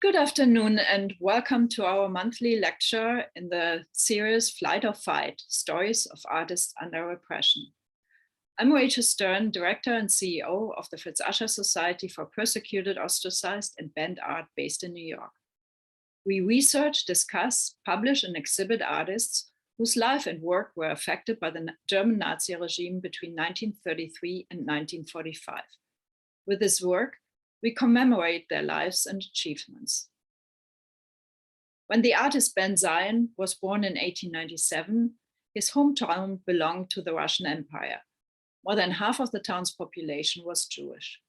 Good afternoon and welcome to our monthly lecture in the series Flight or Fight, Stories of Artists Under Repression. I'm Rachel Stern, Director and CEO of the Fritz Ascher Society for Persecuted, Ostracized and Banned Art based in New York. We research, discuss, publish and exhibit artists whose life and work were affected by the German Nazi regime between 1933 and 1945. With this work, we commemorate their lives and achievements. When the artist Benzion was born in 1897, his hometown belonged to the Russian Empire. More than half of the town's population was Jewish.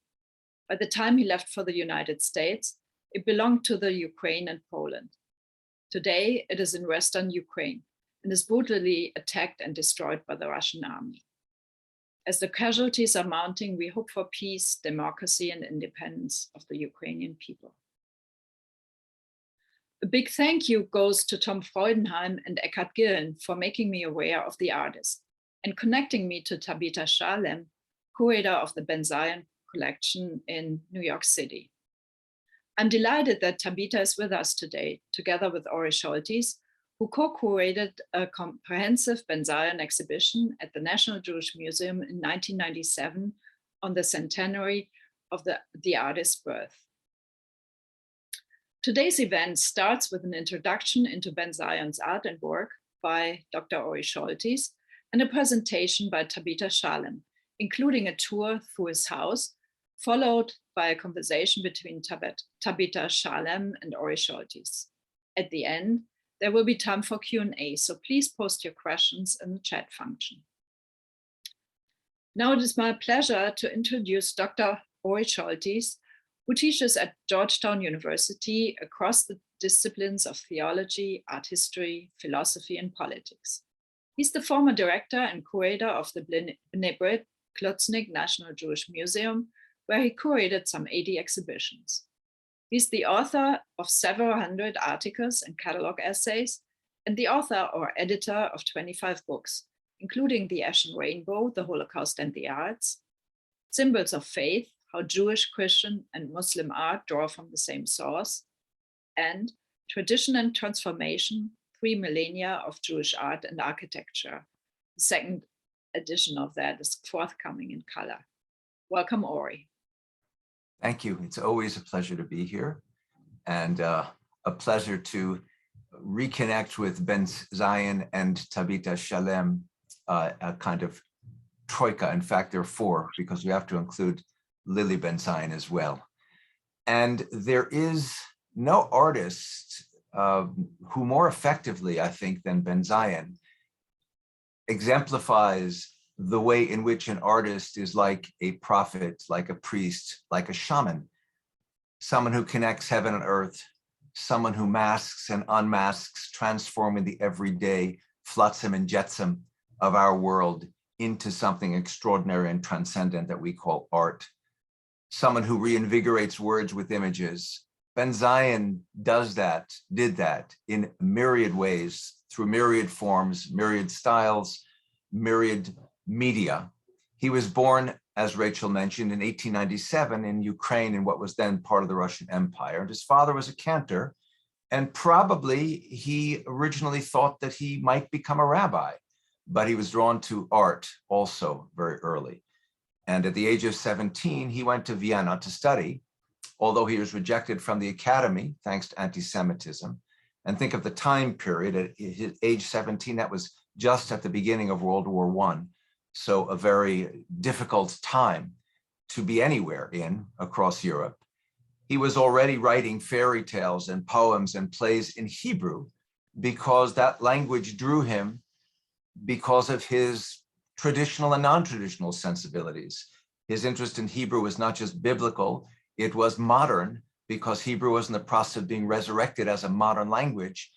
By the time he left for the United States, it belonged to the Ukraine and Poland. Today, it is in Western Ukraine and is brutally attacked and destroyed by the Russian army. As the casualties are mounting, we hope for peace, democracy, and independence of the Ukrainian people. A big thank you goes to Tom Freudenheim and Eckhard Gillen for making me aware of the artist and connecting me to Tabita Shalem, curator of the Benzion collection in New York City. I'm delighted that Tabita is with us today, together with Ori Soltes, who co-curated a comprehensive Benzion exhibition at the National Jewish Museum in 1997 on the centenary of the artist's birth. Today's event starts with an introduction into Benzion's art and work by Dr. Ori Soltes and a presentation by Tabita Shalem, including a tour through his house, followed by a conversation between Tabita Shalem and Ori Soltes. At the end, there will be time for Q&A, so please post your questions in the chat function. Now it is my pleasure to introduce Dr. Ori Soltes, who teaches at Georgetown University across the disciplines of theology, art history, philosophy, and politics. He's the former director and curator of the Bnei Brit Klotznik National Jewish Museum, where he curated some 80 exhibitions. He's the author of several hundred articles and catalog essays, and the author or editor of 25 books, including The Ashen Rainbow, The Holocaust and the Arts, Symbols of Faith, How Jewish, Christian, and Muslim Art Draw from the Same Source, and Tradition and Transformation, 3 Millennia of Jewish Art and Architecture. The second edition of that is forthcoming in color. Welcome, Ori. Thank you. It's always a pleasure to be here and a pleasure to reconnect with Benzion and Tabita Shalem, a kind of troika. In fact, there are 4 because we have to include Lily Benzion as well. And there is no artist who more effectively, I think, than Benzion exemplifies the way in which an artist is like a prophet, like a priest, like a shaman, someone who connects heaven and earth, someone who masks and unmasks, transforming the everyday flotsam and jetsam of our world into something extraordinary and transcendent that we call art, someone who reinvigorates words with images. Benzion did that in myriad ways, through myriad forms, myriad styles, myriad media. He was born, as Rachel mentioned, in 1897 in Ukraine, in what was then part of the Russian Empire. And his father was a cantor, and probably he originally thought that he might become a rabbi, but he was drawn to art also very early. And at the age of 17, he went to Vienna to study, although he was rejected from the academy, thanks to anti-Semitism. And think of the time period, at his age 17, that was just at the beginning of World War I. So a very difficult time to be anywhere in across Europe. He was already writing fairy tales and poems and plays in Hebrew because that language drew him because of his traditional and non-traditional sensibilities. His interest in Hebrew was not just biblical, it was modern, because Hebrew was in the process of being resurrected as a modern language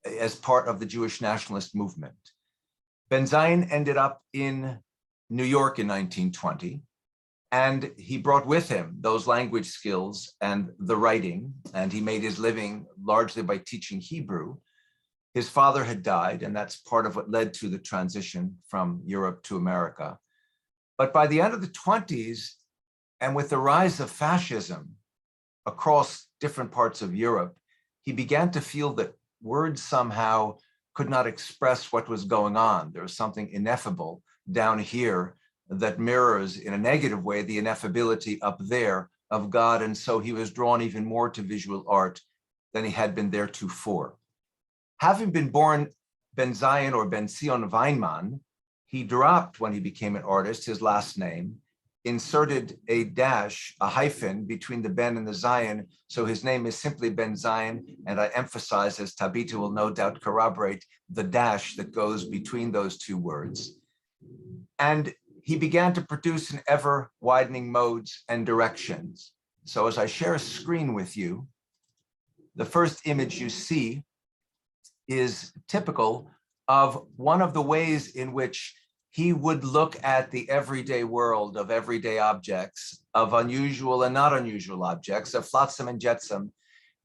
as part of the Jewish nationalist movement. Benzion ended up in New York in 1920, and he brought with him those language skills and the writing, and he made his living largely by teaching Hebrew. His father had died, and that's part of what led to the transition from Europe to America. But by the end of the 20s, and with the rise of fascism across different parts of Europe, he began to feel that words somehow could not express what was going on. There was something ineffable down here that mirrors in a negative way the ineffability up there of God. And so he was drawn even more to visual art than he had been theretofore. Having been born Benzion or Benzion Weinman, he dropped, when he became an artist, his last name, inserted a dash, a hyphen between the Ben and the Zion. So his name is simply Benzion. And I emphasize, as Tabita will no doubt corroborate, the dash that goes between those two words. And he began to produce in ever widening modes and directions. So as I share a screen with you, the first image you see is typical of one of the ways in which he would look at the everyday world of everyday objects, of unusual and not unusual objects, of flotsam and jetsam,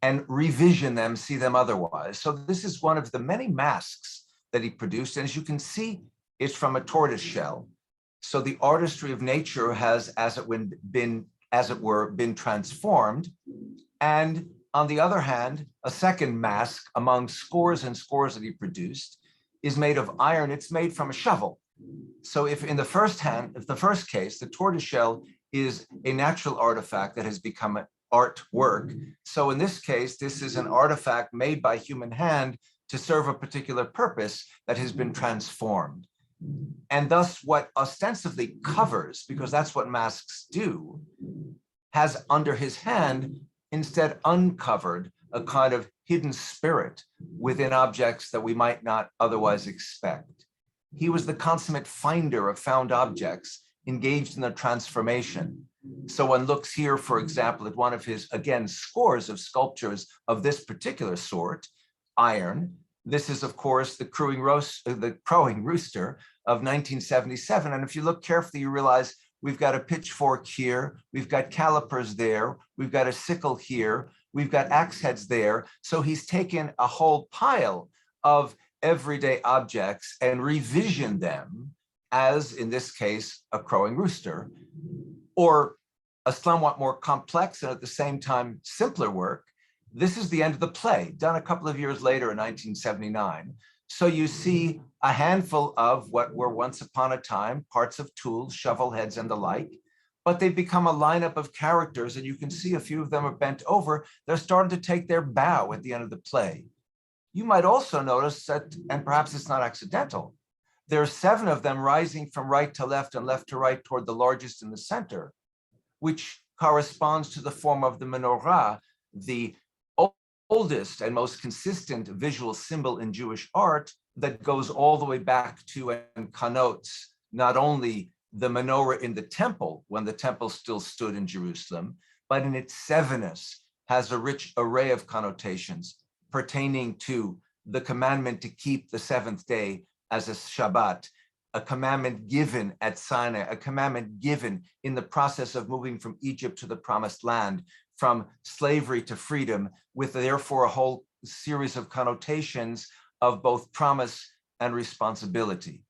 and revision them, see them otherwise. So this is one of the many masks that he produced. And as you can see, it's from a tortoise shell. So the artistry of nature has, as it were, been transformed. And on the other hand, a second mask among scores and scores that he produced is made of iron. It's made from a shovel. So if in the first case, the tortoiseshell is a natural artifact that has become an artwork. So in this case, this is an artifact made by human hand to serve a particular purpose that has been transformed. And thus what ostensibly covers, because that's what masks do, has under his hand instead uncovered a kind of hidden spirit within objects that we might not otherwise expect. He was the consummate finder of found objects, engaged in their transformation. So one looks here, for example, at one of his, again, scores of sculptures of this particular sort, iron. This is, of course, the crowing rooster of 1977. And if you look carefully, you realize we've got a pitchfork here, we've got calipers there, we've got a sickle here, we've got axe heads there. So he's taken a whole pile of everyday objects and revisioned them as, in this case, a crowing rooster, or a somewhat more complex and at the same time simpler work. This is the end of the play, done a couple of years later in 1979. So you see a handful of what were once upon a time parts of tools, shovel heads and the like, but they've become a lineup of characters, and you can see a few of them are bent over. They're starting to take their bow at the end of the play. You might also notice that, and perhaps it's not accidental, there are 7 of them rising from right to left and left to right toward the largest in the center, which corresponds to the form of the menorah, the oldest and most consistent visual symbol in Jewish art that goes all the way back to and connotes not only the menorah in the temple, when the temple still stood in Jerusalem, but in its 7ness has a rich array of connotations pertaining to the commandment to keep the 7th day as a Shabbat, a commandment given at Sinai, a commandment given in the process of moving from Egypt to the promised land, from slavery to freedom, with therefore a whole series of connotations of both promise and responsibility.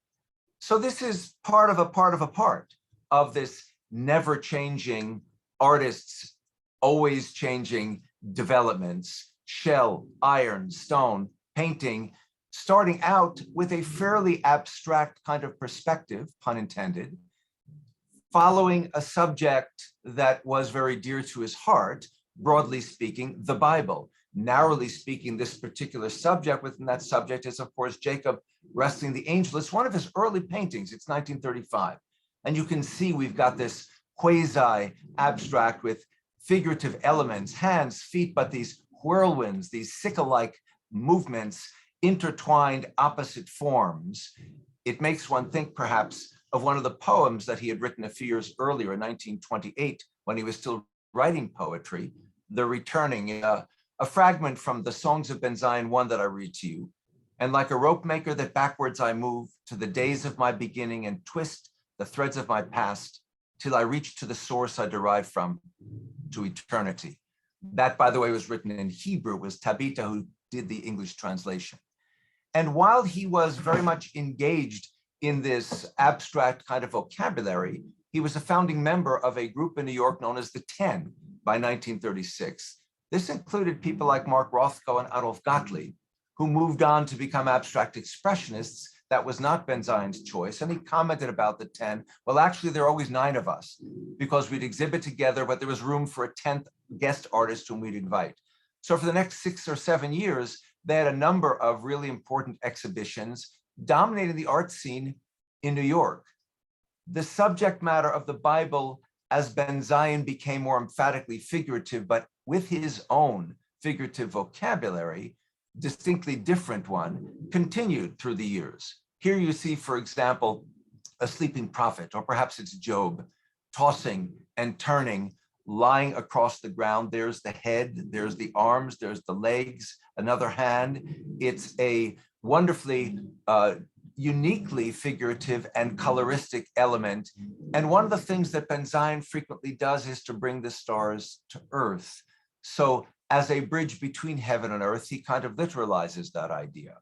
So this is part of this never-changing artist's always changing developments, shell, iron, stone, painting, starting out with a fairly abstract kind of perspective, pun intended, following a subject that was very dear to his heart, broadly speaking, the Bible. Narrowly speaking, this particular subject within that subject is, of course, Jacob wrestling the angel. It's one of his early paintings. It's 1935. And you can see we've got this quasi-abstract with figurative elements, hands, feet, but these whirlwinds, these sickle-like movements, intertwined opposite forms. It makes one think, perhaps, of one of the poems that he had written a few years earlier in 1928, when he was still writing poetry, The Returning, a fragment from the Songs of Benzion, one that I read to you. And like a rope maker that backwards I move to the days of my beginning and twist the threads of my past till I reach to the source I derive from, to eternity. That, by the way, was written in Hebrew. It was Tabita who did the English translation. And while he was very much engaged in this abstract kind of vocabulary, he was a founding member of a group in New York known as the 10. by 1936. This included people like Mark Rothko and Adolf Gottlieb, who moved on to become abstract expressionists. That was not Benzion's choice. And he commented about the 10. Well, actually, there are always 9 of us because we'd exhibit together, but there was room for a 10th guest artist whom we'd invite. So for the next 6 or 7 years, they had a number of really important exhibitions dominating the art scene in New York. The subject matter of the Bible, as Benzion became more emphatically figurative, but with his own figurative vocabulary, distinctly different one, continued through the years. Here you see, for example, a sleeping prophet, or perhaps it's Job, tossing and turning, lying across the ground. There's the head, there's the arms, there's the legs, another hand. It's a wonderfully, uniquely figurative and coloristic element. And one of the things that Benzion frequently does is to bring the stars to earth. So as a bridge between heaven and earth, he kind of literalizes that idea.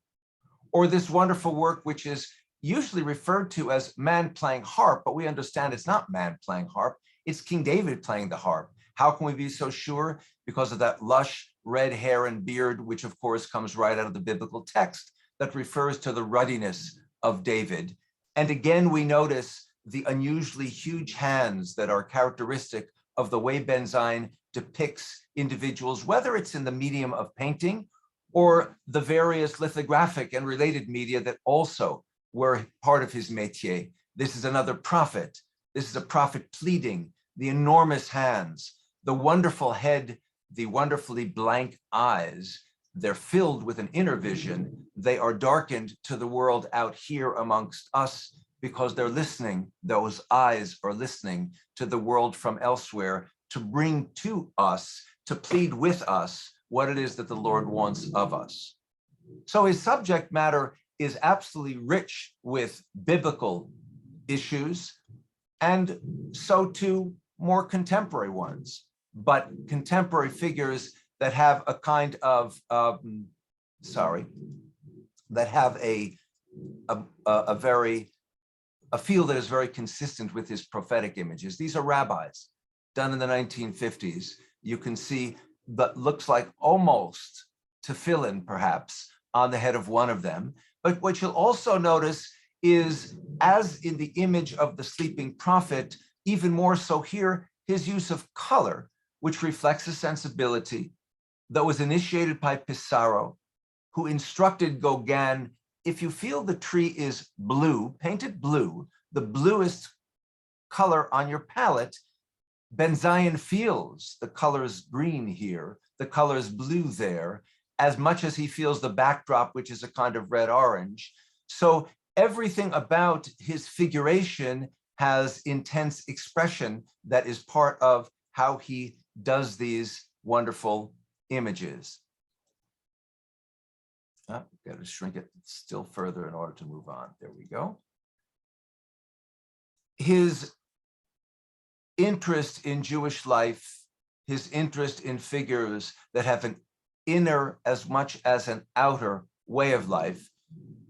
Or this wonderful work, which is usually referred to as man playing harp, but we understand it's not man playing harp, it's King David playing the harp. How can we be so sure? Because of that lush red hair and beard, which of course comes right out of the biblical text that refers to the ruddiness of David. And again, we notice the unusually huge hands that are characteristic of the way Benzion depicts individuals, whether it's in the medium of painting or the various lithographic and related media that also were part of his métier. This is another prophet. This is a prophet pleading, the enormous hands, the wonderful head, the wonderfully blank eyes. They're filled with an inner vision. They are darkened to the world out here amongst us because they're listening. Those eyes are listening to the world from elsewhere to bring to us, to plead with us what it is that the Lord wants of us. So his subject matter is absolutely rich with biblical issues, and so too more contemporary ones, but contemporary figures that have a kind of, that have a feel that is very consistent with his prophetic images. These are rabbis done in the 1950s. You can see that looks like almost tefillin, perhaps, on the head of one of them. But what you'll also notice is, as in the image of the sleeping prophet, even more so here, his use of color, which reflects a sensibility that was initiated by Pissarro, who instructed Gauguin, if you feel the tree is blue, paint it blue, the bluest color on your palette. Benzion feels the colors green here, the colors blue there, as much as he feels the backdrop, which is a kind of red-orange. So everything about his figuration has intense expression that is part of how he does these wonderful images. Oh, got to shrink it still further in order to move on. There we go. His interest in Jewish life, his interest in figures that have an inner as much as an outer way of life,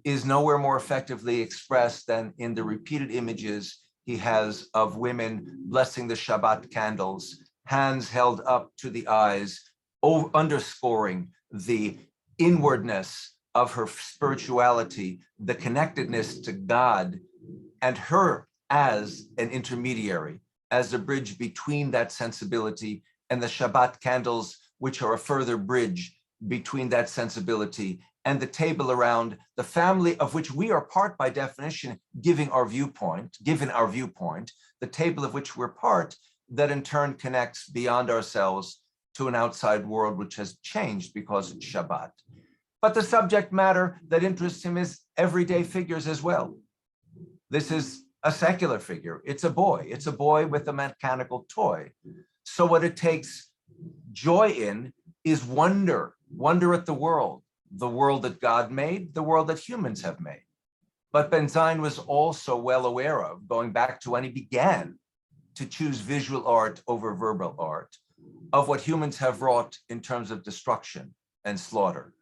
is nowhere more effectively expressed than in the repeated images he has of women blessing the Shabbat candles, hands held up to the eyes, underscoring the inwardness of her spirituality, the connectedness to God, and her as an intermediary, as a bridge between that sensibility and the Shabbat candles, which are a further bridge between that sensibility and the table around the family of which we are part by definition, given our viewpoint, the table of which we're part, that in turn connects beyond ourselves to an outside world which has changed because it's Shabbat. But the subject matter that interests him is everyday figures as well. This is a secular figure. It's a boy with a mechanical toy. So what it takes joy in is wonder at the world that God made, the world that humans have made. But Benzion was also well aware of, going back to when he began to choose visual art over verbal art, of what humans have wrought in terms of destruction and slaughter.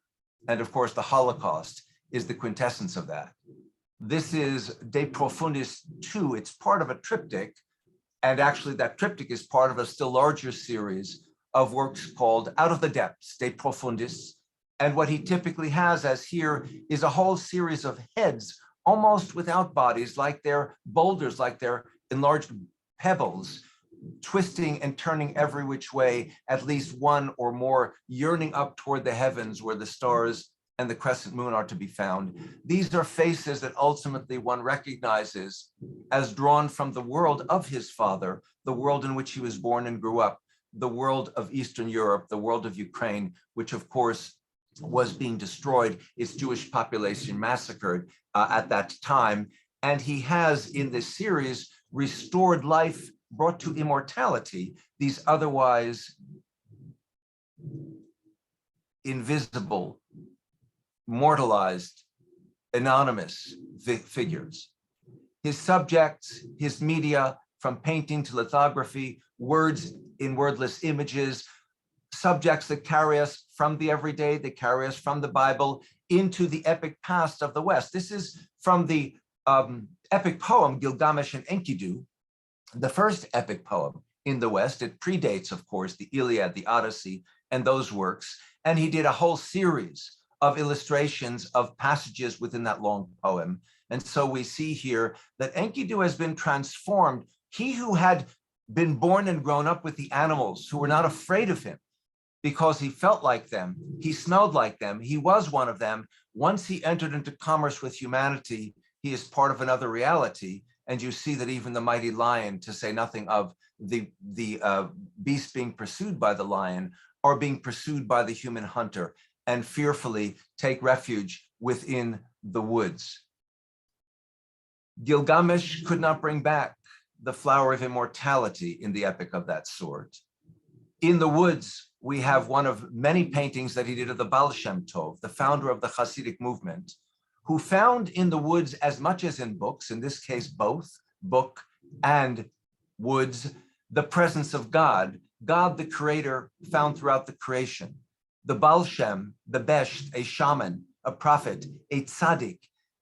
And of course, the Holocaust is the quintessence of that. This is De Profundis 2. It's part of a triptych And actually that triptych is part of a still larger series of works called Out of the Depths, De Profundis. And what he typically has, as here, is a whole series of heads, almost without bodies, like they're boulders, like they're enlarged pebbles, twisting and turning every which way, at least one or more, yearning up toward the heavens where the stars and the crescent moon are to be found. These are faces that ultimately one recognizes as drawn from the world of his father, the world in which he was born and grew up, the world of Eastern Europe, the world of Ukraine, which of course was being destroyed, its Jewish population massacred at that time. And he has in this series restored life, brought to immortality, these otherwise invisible, mortalized, anonymous figures. His subjects, his media, from painting to lithography, words in wordless images, subjects that carry us from the everyday, that carry us from the Bible into the epic past of the West. This is from the epic poem Gilgamesh and Enkidu, the first epic poem in the West. It predates, of course, the Iliad, the Odyssey, and those works. And he did a whole series of illustrations of passages within that long poem. And so we see here that Enkidu has been transformed. He who had been born and grown up with the animals, who were not afraid of him because he felt like them, he smelled like them, he was one of them. Once he entered into commerce with humanity, he is part of another reality. And you see that even the mighty lion, to say nothing of the beast being pursued by the lion, are being pursued by the human hunter and fearfully take refuge within the woods. Gilgamesh could not bring back the flower of immortality in the epic of that sort. In the woods, we have one of many paintings that he did of the Baal Shem Tov, the founder of the Hasidic movement, who found in the woods as much as in books, in this case, both book and woods, the presence of God, God the creator found throughout the creation. The Baal Shem, the Besht, a shaman, a prophet, a tzaddik,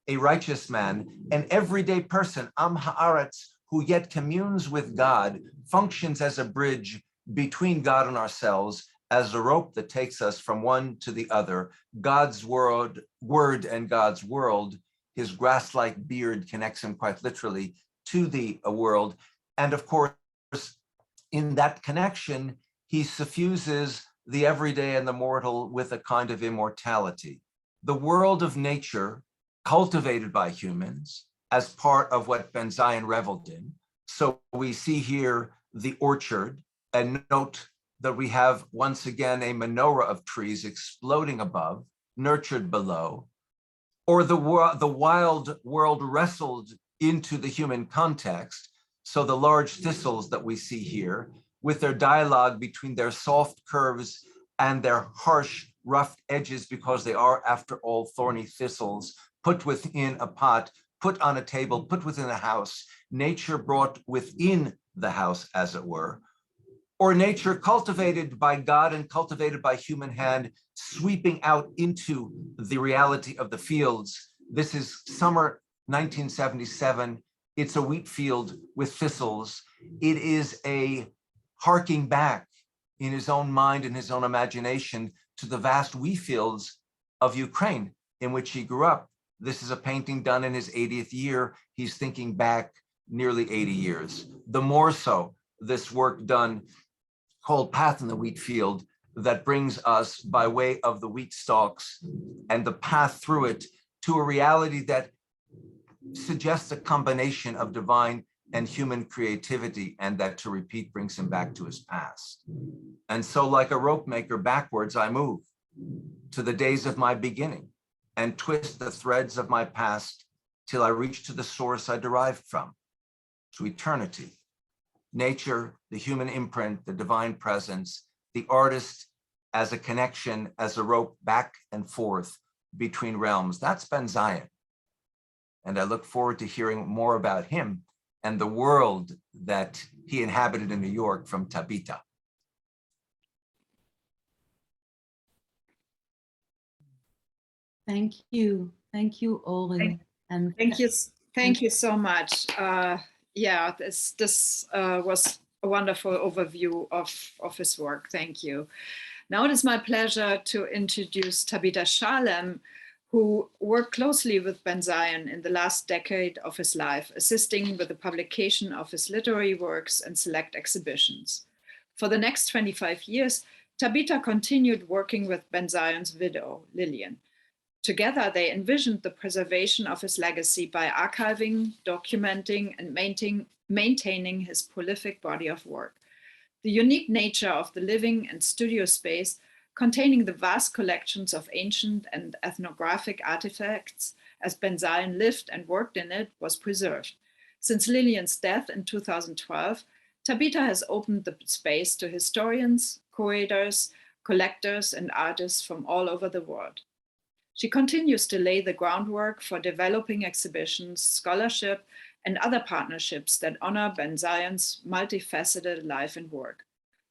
a righteous man, an everyday person, Am Haaretz, who yet communes with God, functions as a bridge between God and ourselves, as a rope that takes us from one to the other. God's word and God's world, his grass-like beard connects him quite literally to the world. And of course, in that connection, he suffuses the everyday and the mortal with a kind of immortality. The world of nature, cultivated by humans as part of what Benzion reveled in. So we see here the orchard, and note that we have once again a menorah of trees exploding above, nurtured below, or the wild world wrestled into the human context. So the large thistles that we see here, with their dialogue between their soft curves and their harsh, rough edges, because they are, after all, thorny thistles, put within a pot, put on a table, put within a house, nature brought within the house, as it were, or nature cultivated by God and cultivated by human hand, sweeping out into the reality of the fields. This is summer 1977. It's a wheat field with thistles. It is a harking back in his own mind and his own imagination to the vast wheat fields of Ukraine in which he grew up. This is a painting done in his 80th year. He's thinking back nearly 80 years. The more so, this work done called Path in the Wheat Field, that brings us by way of the wheat stalks and the path through it to a reality that suggests a combination of divine and human creativity, and that, to repeat, brings him back to his past. And so, like a rope maker, backwards I move to the days of my beginning and twist the threads of my past till I reach to the source I derived from, to eternity. Nature, the human imprint, the divine presence, the artist as a connection, as a rope back and forth between realms. That's Benzion. And I look forward to hearing more about him and the world that he inhabited in New York from Tabita. Thank you, Oren. And thank you so much. Yeah, this was a wonderful overview of his work. Thank you. Now it is my pleasure to introduce Tabita Shalem, who worked closely with Benzion in the last decade of his life, assisting with the publication of his literary works and select exhibitions. For the next 25 years, Tabita continued working with Benzion's widow, Lillian. Together, they envisioned the preservation of his legacy by archiving, documenting, and maintaining his prolific body of work. The unique nature of the living and studio space, containing the vast collections of ancient and ethnographic artifacts as Benzion lived and worked in it, was preserved. Since Lillian's death in 2012, Tabita has opened the space to historians, curators, collectors, and artists from all over the world. She continues to lay the groundwork for developing exhibitions, scholarship, and other partnerships that honor Benzion's multifaceted life and work.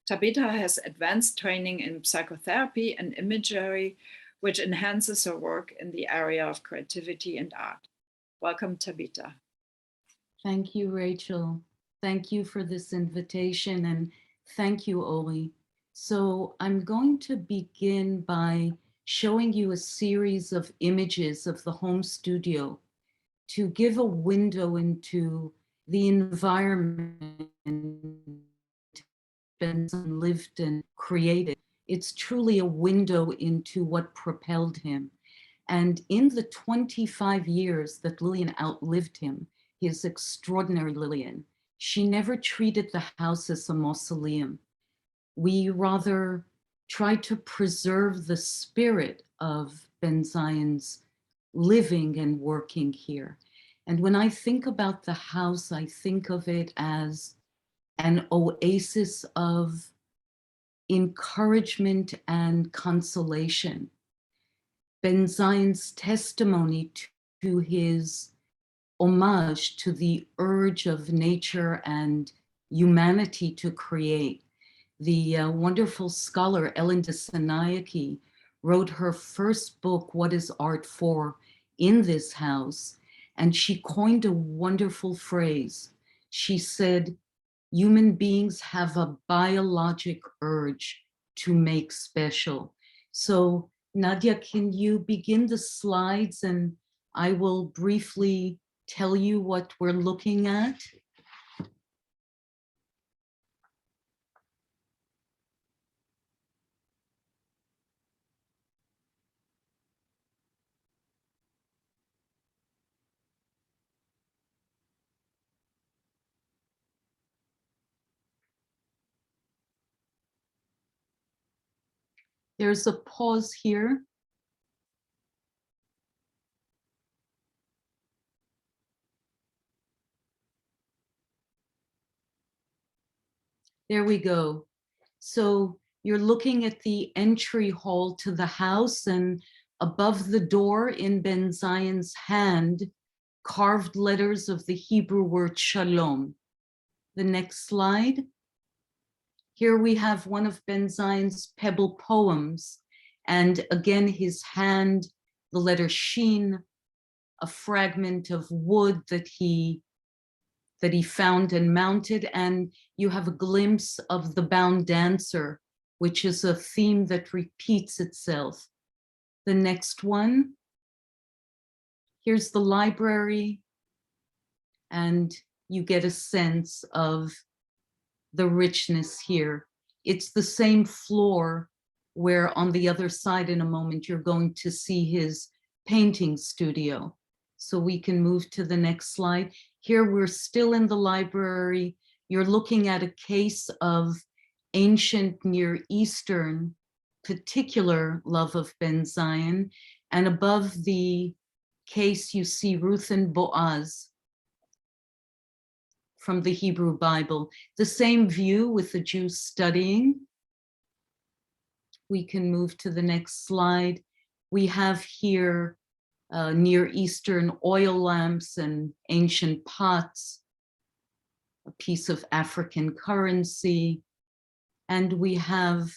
Tabita has advanced training in psychotherapy and imagery, which enhances her work in the area of creativity and art. Welcome, Tabita. Thank you, Rachel. Thank you for this invitation, and thank you, Oli. So I'm going to begin by showing you a series of images of the home studio to give a window into the environment Benson lived and created. It's truly a window into what propelled him. And in the 25 years that Lillian outlived him, his extraordinary Lillian, she never treated the house as a mausoleum. We rather tried to preserve the spirit of Benzion's living and working here. And when I think about the house, I think of it as an oasis of encouragement and consolation. Benzion's testimony to his homage to the urge of nature and humanity to create. The wonderful scholar Ellen Dissanayake wrote her first book, What is Art For?, in this house, and she coined a wonderful phrase. She said, human beings have a biologic urge to make special. So Nadia, can you begin the slides and I will briefly tell you what we're looking at? There's a pause here. There we go. So you're looking at the entry hall to the house, and above the door in Benzion's hand, carved letters of the Hebrew word Shalom. The next slide. Here we have one of Benzion's pebble poems, and again his hand, the letter Shin, a fragment of wood that he found and mounted, and you have a glimpse of the bound dancer, which is a theme that repeats itself. The next one, here's the library, and you get a sense of the richness here. It's the same floor where on the other side in a moment, you're going to see his painting studio. So we can move to the next slide. Here we're still in the library. You're looking at a case of ancient Near Eastern, particular love of Benzion. And above the case, you see Ruth and Boaz from the Hebrew Bible. The same view with the Jews studying. We can move to the next slide. We have here Near Eastern oil lamps and ancient pots, a piece of African currency, and we have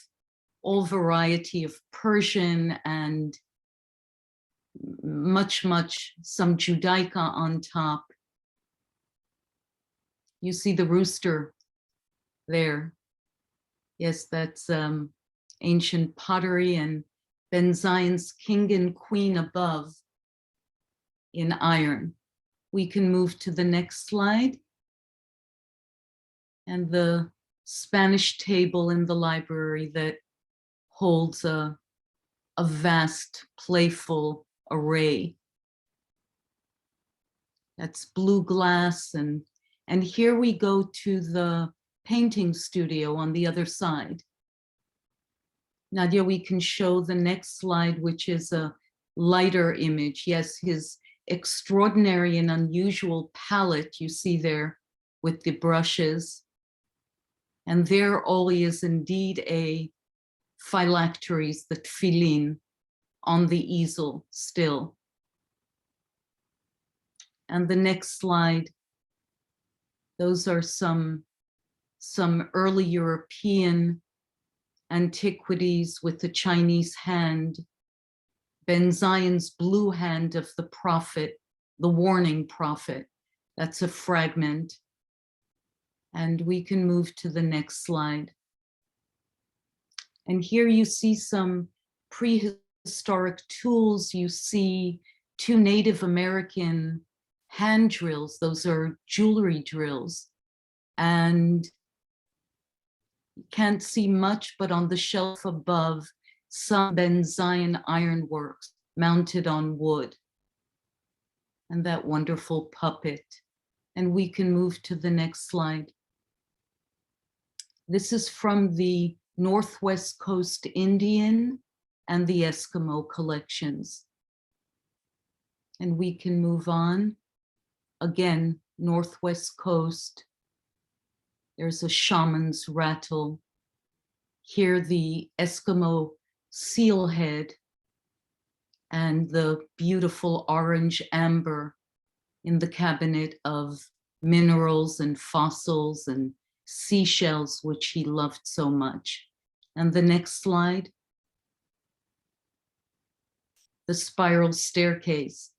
all variety of Persian and much, some Judaica on top. You see the rooster there. Yes, that's ancient pottery, and Benzion's king and queen above in iron. We can move to the next slide. And the Spanish table in the library that holds a vast, playful array. That's blue glass, and here we go to the painting studio on the other side. Nadia, we can show the next slide, which is a lighter image. Yes, his extraordinary and unusual palette you see there with the brushes. And there Oli is indeed a phylacteries, the tefillin, on the easel still. And the next slide, those are some early European antiquities with the Chinese hand, Benzion's blue hand of the prophet, the warning prophet. That's a fragment. And we can move to the next slide. And here you see some prehistoric tools. You see two Native American hand drills. Those are jewelry drills. And you can't see much, but on the shelf above, some Benzion ironworks mounted on wood. And that wonderful puppet. And we can move to the next slide. This is from the Northwest Coast Indian and the Eskimo collections. And we can move on. Again, Northwest Coast. There's a shaman's rattle. Here the Eskimo seal head and the beautiful orange amber in the cabinet of minerals and fossils and seashells, which he loved so much. And the next slide, the spiral staircase,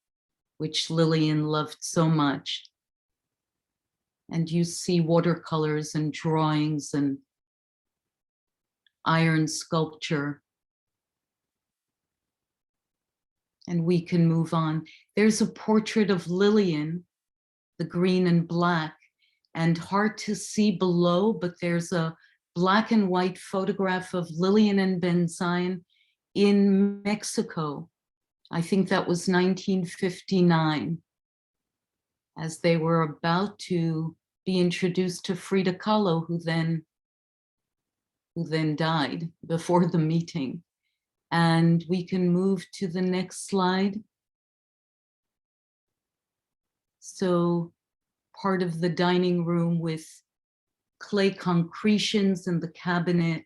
which Lillian loved so much. And you see watercolors and drawings and iron sculpture. And we can move on. There's a portrait of Lillian, the green and black, and hard to see below, but there's a black and white photograph of Lillian and Benzion in Mexico. I think that was 1959, as they were about to be introduced to Frida Kahlo, who then died before the meeting. And we can move to the next slide. So part of the dining room with clay concretions in the cabinet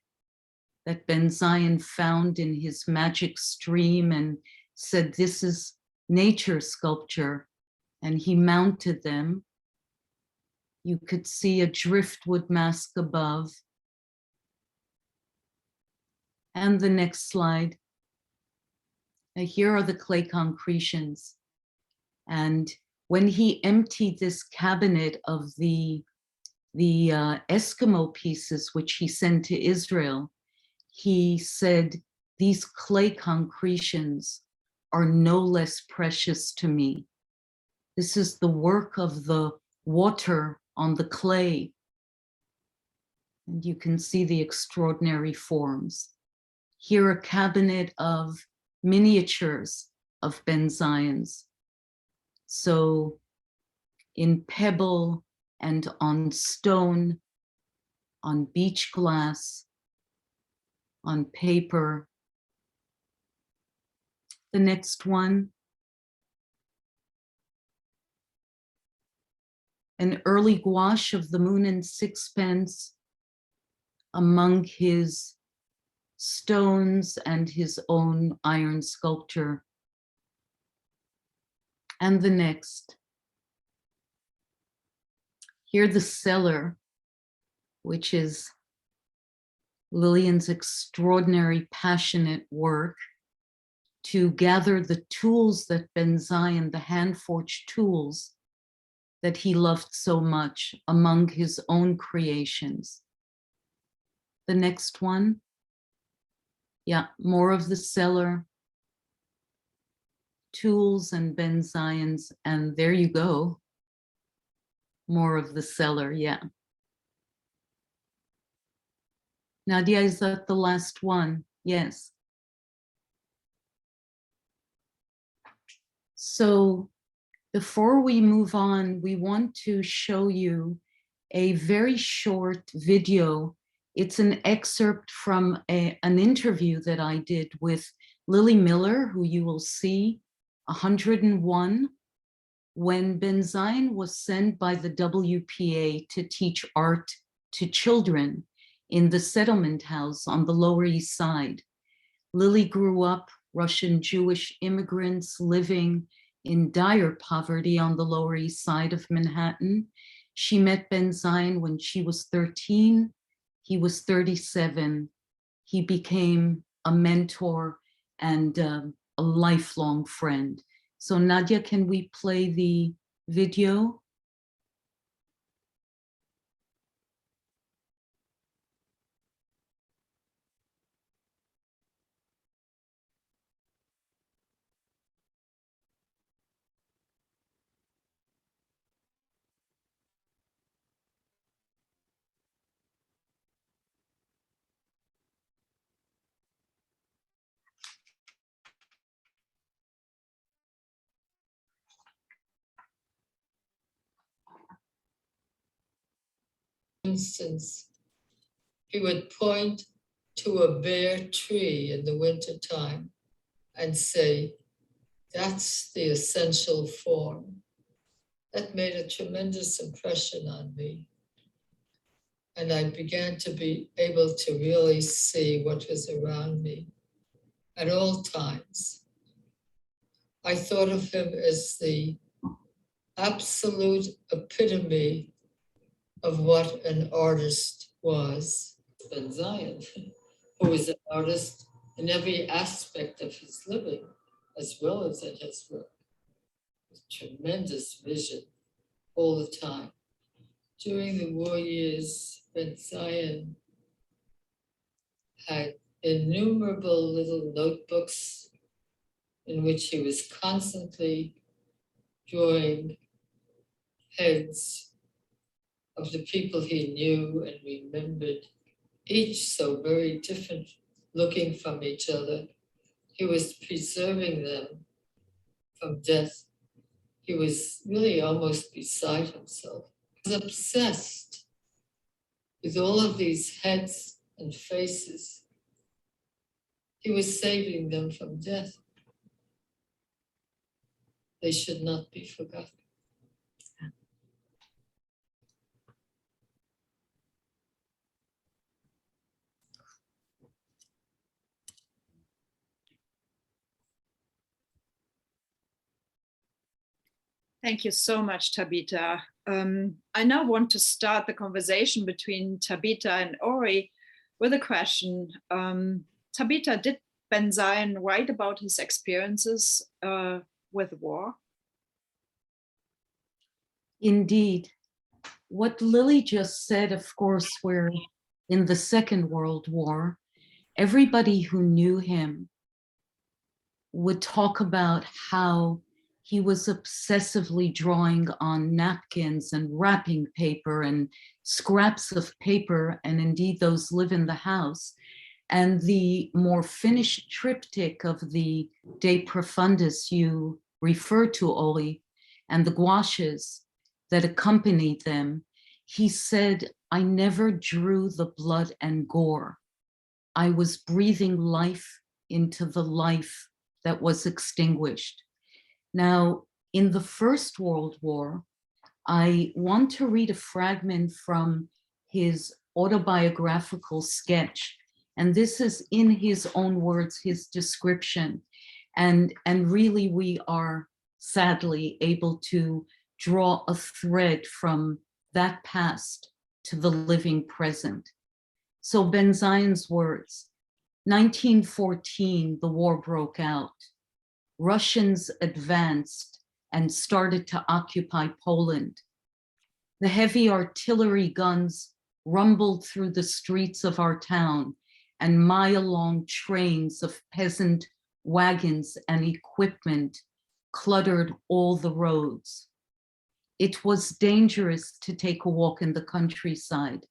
that Benzion found in his magic stream and said, this is nature sculpture. And he mounted them. You could see a driftwood mask above. And the next slide. Now here are the clay concretions. And when he emptied this cabinet of the Eskimo pieces, which he sent to Israel, he said, these clay concretions are no less precious to me. This is the work of the water on the clay. And you can see the extraordinary forms. Here, a cabinet of miniatures of Benzion's. So in pebble and on stone, on beach glass, on paper. The next one. An early gouache of the moon and sixpence among his stones and his own iron sculpture. And the next. Here the cellar, which is Lillian's extraordinary passionate work to gather the tools that Benzion, the hand-forged tools that he loved so much among his own creations. The next one. Yeah, more of the cellar, tools and Benzions, and there you go. More of the cellar, yeah. Nadia, is that the last one? Yes. So before we move on, we want to show you a very short video. It's an excerpt from an interview that I did with Lily Miller, who you will see, 101, when Benzion was sent by the WPA to teach art to children in the settlement house on the Lower East Side. Lily grew up Russian Jewish immigrants living in dire poverty on the Lower East Side of Manhattan. She met Benzion when she was 13. He was 37. He became a mentor and a lifelong friend. So Nadia, can we play the video? For instance, he would point to a bare tree in the wintertime and say, "That's the essential form." That made a tremendous impression on me. And I began to be able to really see what was around me at all times. I thought of him as the absolute epitome of what an artist was. Benzion, who was an artist in every aspect of his living, as well as in his work. With tremendous vision all the time. During the war years, Benzion had innumerable little notebooks in which he was constantly drawing heads of the people he knew and remembered, each so very different looking from each other. He was preserving them from death. He was really almost beside himself. He was obsessed with all of these heads and faces. He was saving them from death. They should not be forgotten. Thank you so much, Tabita. I now want to start the conversation between Tabita and Ori with a question. Tabita, did Benzion write about his experiences with war? Indeed. What Lily just said, of course, we're in the Second World War. Everybody who knew him would talk about how he was obsessively drawing on napkins and wrapping paper and scraps of paper, and indeed those live in the house. And the more finished triptych of the De Profundis you refer to, Oli, and the gouaches that accompanied them, he said, "I never drew the blood and gore. I was breathing life into the life that was extinguished." Now, in the First World War, I want to read a fragment from his autobiographical sketch. And this is in his own words, his description. And really, we are sadly able to draw a thread from that past to the living present. So Benzion's words, 1914, the war broke out. Russians advanced and started to occupy Poland. The heavy artillery guns rumbled through the streets of our town, and mile-long trains of peasant wagons and equipment cluttered all the roads. It was dangerous to take a walk in the countryside.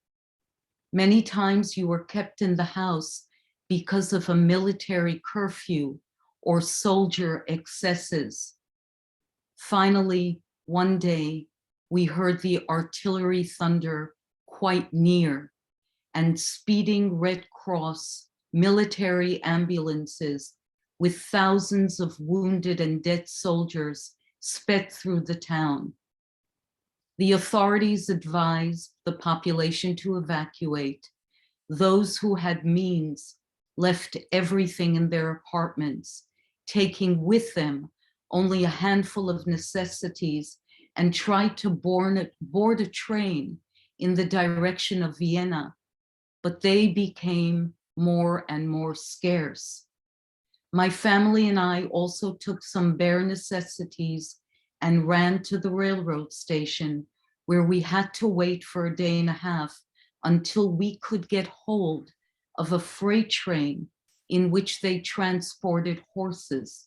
Many times you were kept in the house because of a military curfew or soldier excesses. Finally, one day, we heard the artillery thunder quite near, and speeding Red Cross military ambulances with thousands of wounded and dead soldiers sped through the town. The authorities advised the population to evacuate. Those who had means left everything in their apartments, taking with them only a handful of necessities, and tried to board a train in the direction of Vienna, but they became more and more scarce. My family and I also took some bare necessities and ran to the railroad station, where we had to wait for a day and a half until we could get hold of a freight train in which they transported horses.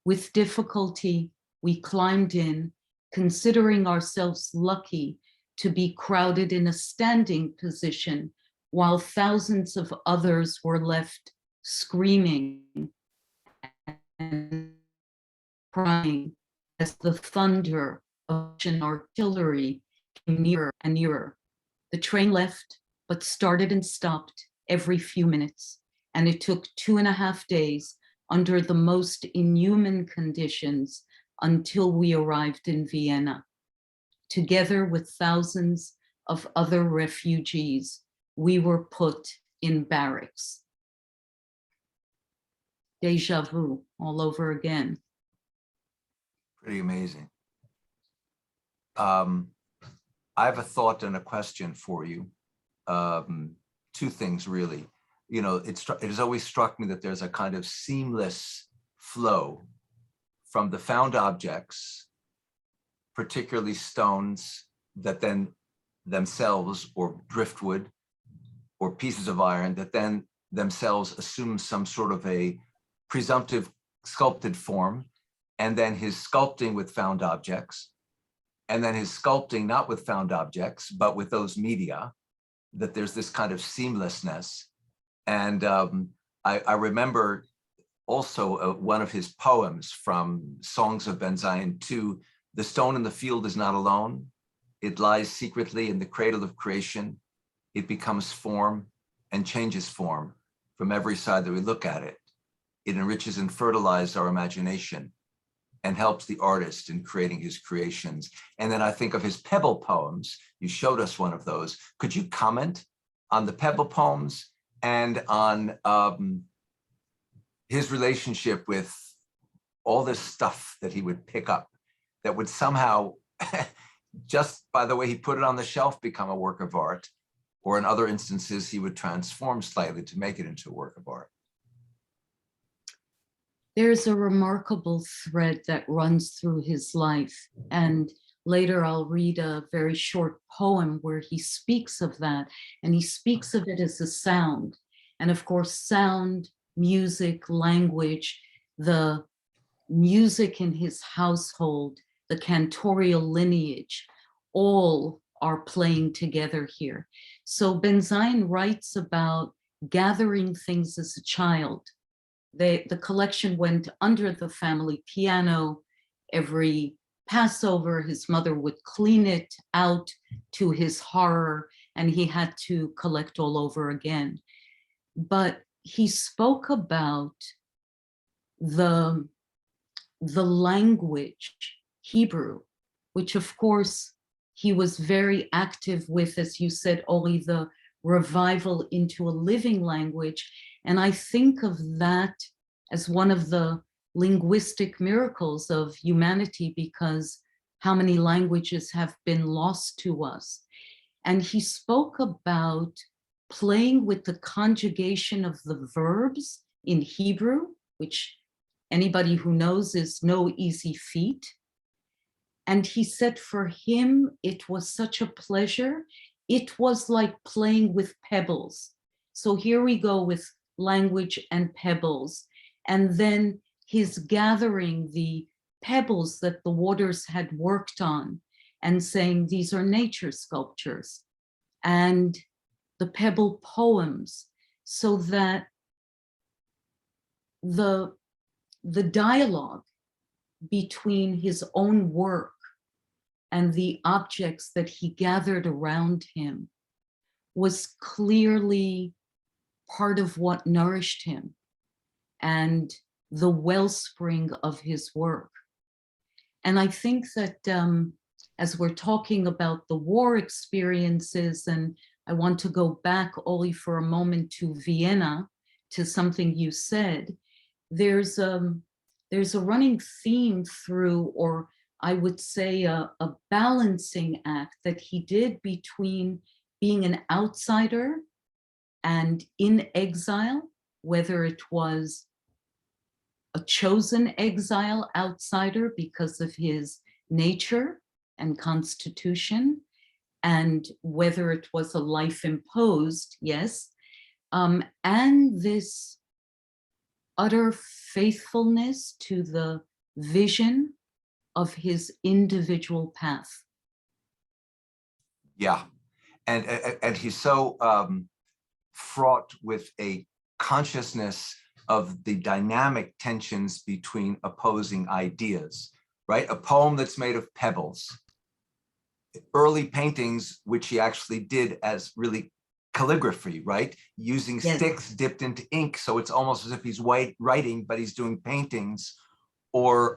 With difficulty, we climbed in, considering ourselves lucky to be crowded in a standing position, while thousands of others were left screaming and crying as the thunder of Russian artillery came nearer and nearer. The train left, but started and stopped every few minutes, and it took 2.5 days under the most inhuman conditions until we arrived in Vienna. Together with thousands of other refugees, we were put in barracks. Deja vu all over again. Pretty amazing. I have a thought and a question for you. Two things, really. You know, it has always struck me that there's a kind of seamless flow from the found objects, particularly stones that then themselves, or driftwood, or pieces of iron that then themselves assume some sort of a presumptive sculpted form, and then his sculpting with found objects, and then his sculpting not with found objects, but with those media, that there's this kind of seamlessness. And I remember also one of his poems from Songs of Benzion 2, "The stone in the field is not alone. It lies secretly in the cradle of creation. It becomes form and changes form from every side that we look at it. It enriches and fertilizes our imagination and helps the artist in creating his creations." And then I think of his pebble poems. You showed us one of those. Could you comment on the pebble poems and on his relationship with all this stuff that he would pick up that would somehow, just by the way he put it on the shelf, become a work of art, or in other instances, he would transform slightly to make it into a work of art? There's a remarkable thread that runs through his life, and later I'll read a very short poem where he speaks of that, and he speaks of it as a sound. And of course, sound, music, language, the music in his household, the cantorial lineage, all are playing together here. So Benzion writes about gathering things as a child. The collection went under the family piano. Every Passover, his mother would clean it out to his horror, and he had to collect all over again. But he spoke about the language, Hebrew, which of course he was very active with, as you said, Ori, the revival into a living language. And I think of that as one of the linguistic miracles of humanity, because how many languages have been lost to us? And he spoke about playing with the conjugation of the verbs in Hebrew, which anybody who knows is no easy feat. And he said for him, it was such a pleasure. It was like playing with pebbles. So here we go with language and pebbles. And then his gathering the pebbles that the waters had worked on and saying, these are nature sculptures, and the pebble poems, so that the dialogue between his own work and the objects that he gathered around him was clearly part of what nourished him and the wellspring of his work. And I think that as we're talking about the war experiences, and I want to go back only for a moment to Vienna, to something you said, there's a running theme through, or I would say a balancing act that he did between being an outsider and in exile, whether it was a chosen exile outsider because of his nature and constitution, and whether it was a life imposed, yes, and this utter faithfulness to the vision of his individual path. Yeah, and he's so fraught with a consciousness of the dynamic tensions between opposing ideas, right? A poem that's made of pebbles, early paintings, which he actually did as really calligraphy, right? Using sticks dipped into ink. So it's almost as if he's writing, but he's doing paintings, or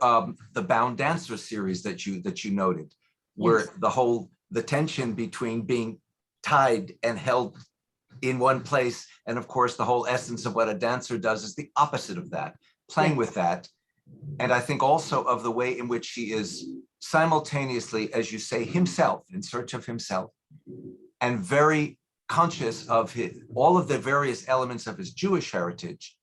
the Bound Dancer series that you noted, where the tension between being tied and held in one place, and of course the whole essence of what a dancer does is the opposite of that, playing with that. And I think also of the way in which he is simultaneously, as you say, himself, in search of himself, and very conscious of all of the various elements of his Jewish heritage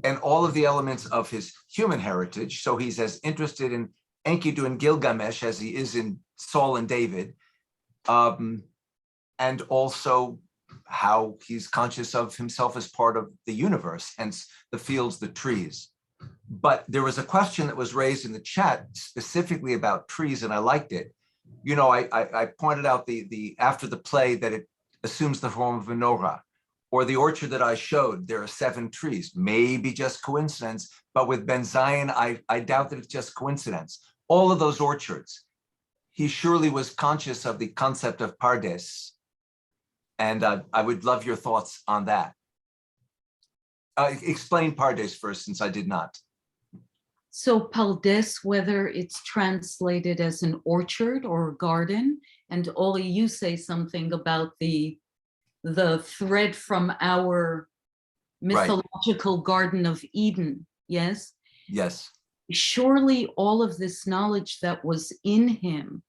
and all of the elements of his human heritage. So he's as interested in Enkidu and Gilgamesh as he is in Saul and David, and also how he's conscious of himself as part of the universe, hence the fields, the trees. But there was a question that was raised in the chat specifically about trees, and I liked it. You know, I pointed out the after the play that it assumes the form of a menorah, or the orchard that I showed, there are 7 trees, maybe just coincidence, but with Benzion, I doubt that it's just coincidence. All of those orchards, he surely was conscious of the concept of pardes, and I would love your thoughts on that. Explain pardes first, since I did not. So pardes, whether it's translated as an orchard or a garden, and Oli, you say something about the thread from our mythological Garden of Eden, yes? Yes. Surely all of this knowledge that was in him,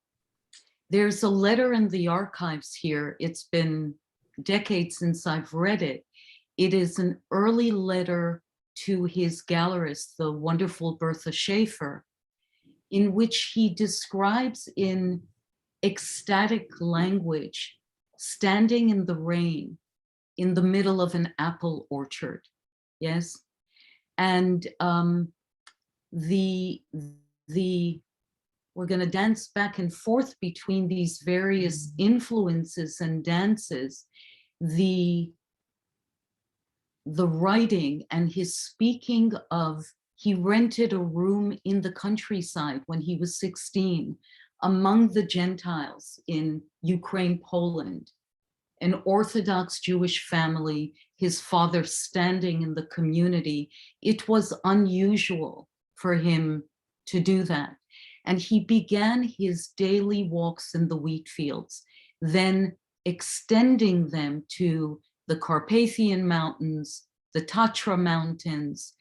there's a letter in the archives here. It's been decades since I've read it. It is an early letter to his gallerist, the wonderful Bertha Schaefer, in which he describes in ecstatic language, standing in the rain in the middle of an apple orchard, yes? And we're gonna dance back and forth between these various influences and dances, the writing and his speaking of, he rented a room in the countryside when he was 16 among the Gentiles in Ukraine, Poland, an Orthodox Jewish family, his father standing in the community. It was unusual for him to do that. And he began his daily walks in the wheat fields, then extending them to the Carpathian Mountains, the Tatra Mountains.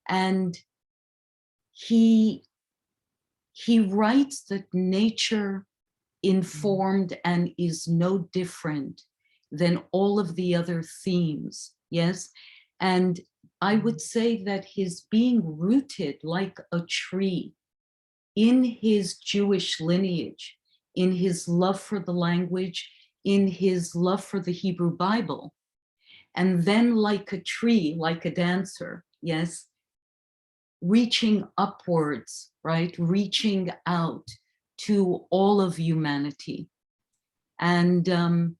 And he writes that nature informed and is no different than all of the other themes, yes? And I would say that his being rooted like a tree in his Jewish lineage, in his love for the language, in his love for the Hebrew Bible. And then like a tree, like a dancer, yes, reaching upwards, right? Reaching out to all of humanity. And then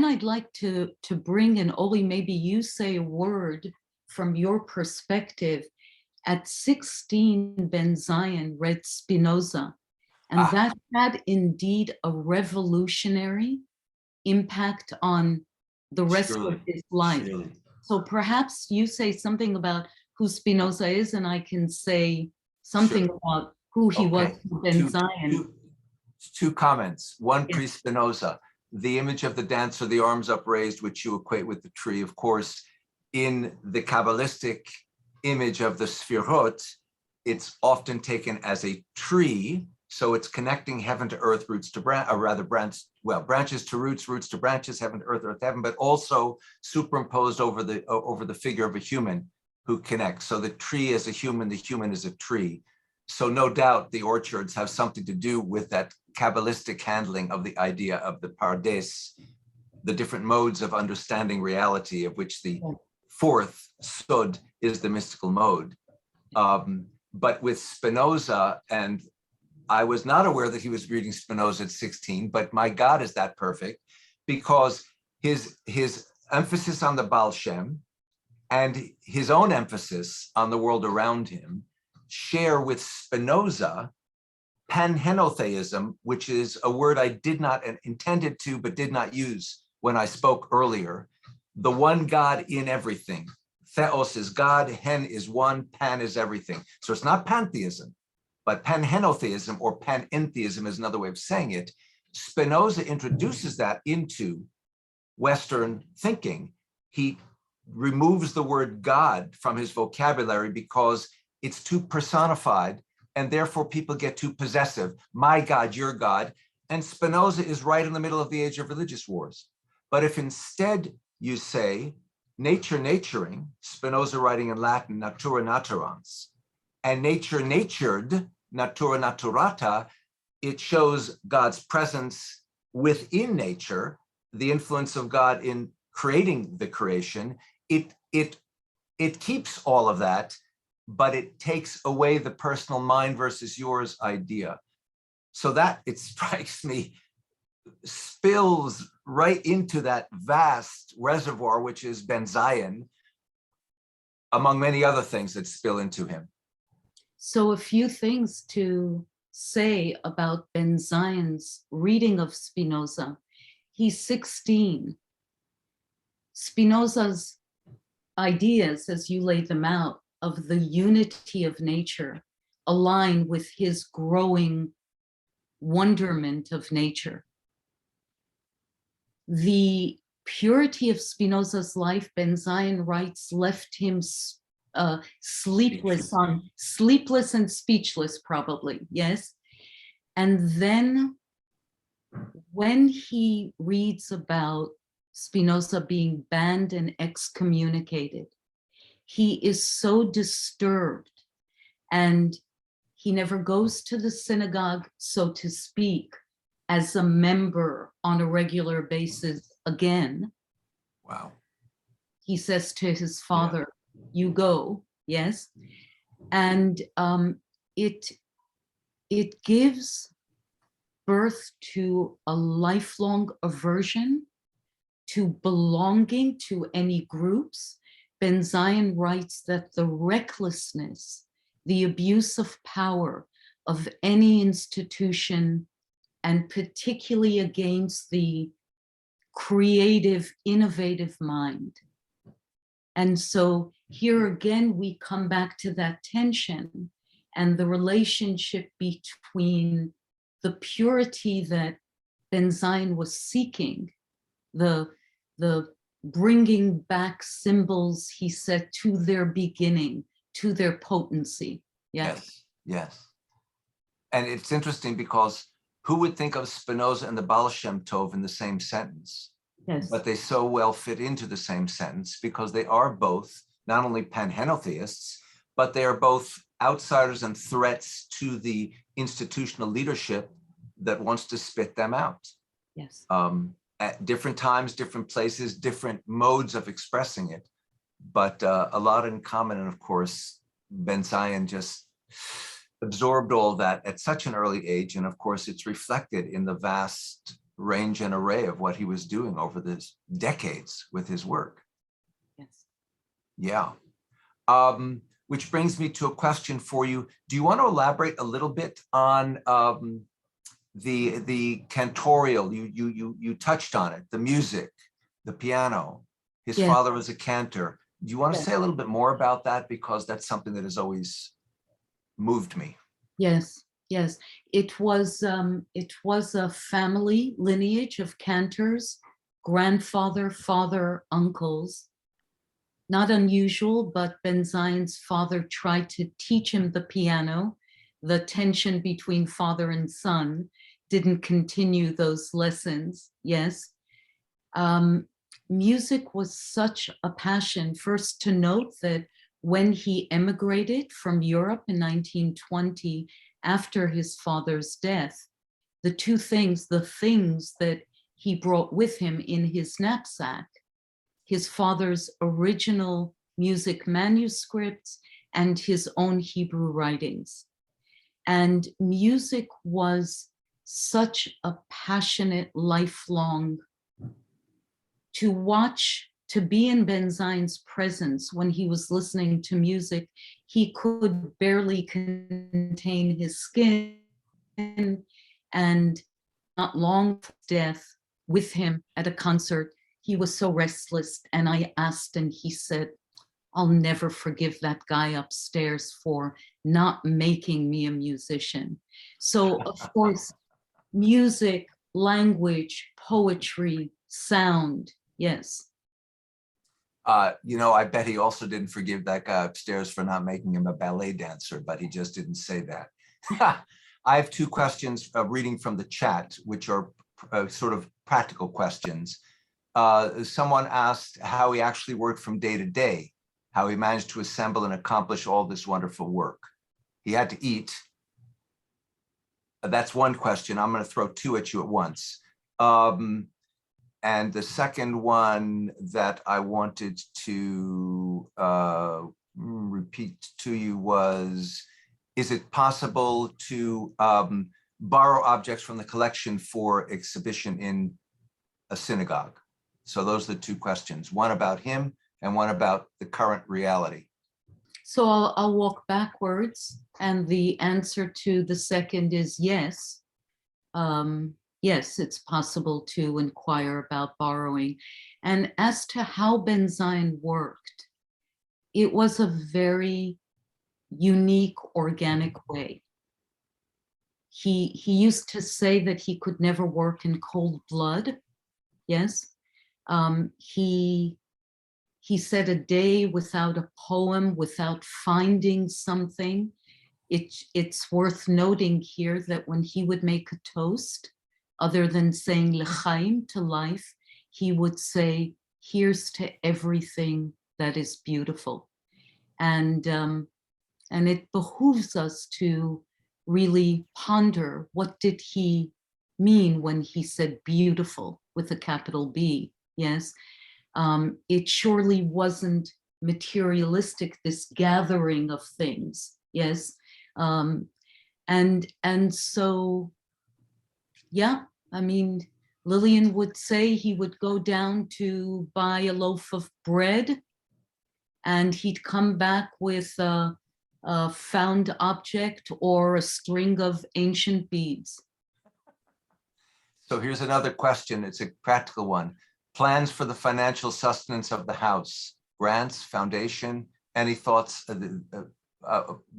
I'd like to bring in, Oli, maybe you say a word from your perspective. At 16, Benzion read Spinoza, and that had indeed a revolutionary impact on the rest of his life. Surely. So perhaps you say something about who Spinoza is, and I can say something about who he was to Benzion. Two comments. One, Yes. pre-Spinoza, the image of the dancer, the arms upraised, which you equate with the tree, of course, in the Kabbalistic image of the Sfirot, it's often taken as a tree. So it's connecting heaven to earth, roots to branches to roots, roots to branches, heaven to earth, earth to heaven, but also superimposed over the figure of a human who connects. So the tree is a human, the human is a tree. So no doubt the orchards have something to do with that Kabbalistic handling of the idea of the pardes, the different modes of understanding reality, of which the fourth, sod, is the mystical mode. But with Spinoza, and I was not aware that he was reading Spinoza at 16, but my God, is that perfect, because his emphasis on the Baal Shem and his own emphasis on the world around him share with Spinoza panhenotheism, which is a word I did not intended to, but did not use when I spoke earlier. The one God in everything. Theos is God, hen is one, pan is everything. So it's not pantheism, but panhenotheism or panentheism is another way of saying it. Spinoza introduces that into Western thinking. He removes the word God from his vocabulary because it's too personified, and therefore people get too possessive. My God, your God. And Spinoza is right in the middle of the age of religious wars. But if instead you say nature naturing, Spinoza writing in Latin, natura naturans, and nature natured, natura naturata, it shows God's presence within nature, the influence of God in creating the creation. It keeps all of that, but it takes away the personal mine versus yours idea. So that, it strikes me, spills right into that vast reservoir, which is Benzion, among many other things that spill into him. So a few things to say about Benzion's reading of Spinoza. He's 16. Spinoza's ideas, as you lay them out, of the unity of nature align with his growing wonderment of nature. The purity of Spinoza's life, Benzion writes, left him sleepless and speechless, probably, yes. And then when he reads about Spinoza being banned and excommunicated, he is so disturbed, and he never goes to the synagogue, so to speak, as a member on a regular basis again. Wow. He says to his father, you go, yes? And it gives birth to a lifelong aversion to belonging to any groups. Benzion writes that the recklessness, the abuse of power of any institution, and particularly against the creative, innovative mind. And so here again, we come back to that tension and the relationship between the purity that Benzion was seeking, the bringing back symbols, he said, to their beginning, to their potency. Yes, yes. And it's interesting because who would think of Spinoza and the Baal Shem Tov in the same sentence? Yes. But they so well fit into the same sentence because they are both not only panhenotheists, but they are both outsiders and threats to the institutional leadership that wants to spit them out. Yes. At different times, different places, different modes of expressing it, but a lot in common. And of course, Benzion just absorbed all that at such an early age. And of course, it's reflected in the vast range and array of what he was doing over these decades with his work. Yes. Yeah. Which brings me to a question for you. Do you want to elaborate a little bit on the cantorial? You touched on it, the music, the piano. His Yes. father was a cantor. Do you want to Yes. say a little bit more about that? Because that's something that has always moved me. Yes, yes. It was a family lineage of cantors, grandfather, father, uncles. Not unusual, but Benzion's father tried to teach him the piano. The tension between father and son didn't continue those lessons. Yes. Music was such a passion. First, to note that when he emigrated from Europe in 1920, after his father's death, the things that he brought with him in his knapsack, his father's original music manuscripts and his own Hebrew writings. And music was such a passionate, lifelong. To be in Benzion's presence when he was listening to music, he could barely contain his skin, and not long for death, with him at a concert, he was so restless. And I asked, and he said, "I'll never forgive that guy upstairs for not making me a musician." So of course, music, language, poetry, sound, yes. I bet he also didn't forgive that guy upstairs for not making him a ballet dancer, but he just didn't say that. I have two questions reading from the chat, which are sort of practical questions. Someone asked how he actually worked from day to day, how he managed to assemble and accomplish all this wonderful work. He had to eat. That's one question. I'm going to throw two at you at once. And the second one that I wanted to repeat to you was, is it possible to borrow objects from the collection for exhibition in a synagogue? So those are the two questions, one about him and one about the current reality. So I'll walk backwards, and the answer to the second is yes. Yes, it's possible to inquire about borrowing. And as to how Benzion worked, it was a very unique, organic way. He used to say that he could never work in cold blood. Yes. He said a day without a poem, without finding something. It's worth noting here that when he would make a toast, other than saying l'chaim, to life, he would say, "Here's to everything that is beautiful." And it behooves us to really ponder, what did he mean when he said beautiful with a capital B? Yes. It surely wasn't materialistic, this gathering of things. Yes. And so, yeah, I mean, Lillian would say he would go down to buy a loaf of bread, and he'd come back with a found object or a string of ancient beads. So here's another question. It's a practical one. Plans for the financial sustenance of the house, grants, foundation, any thoughts?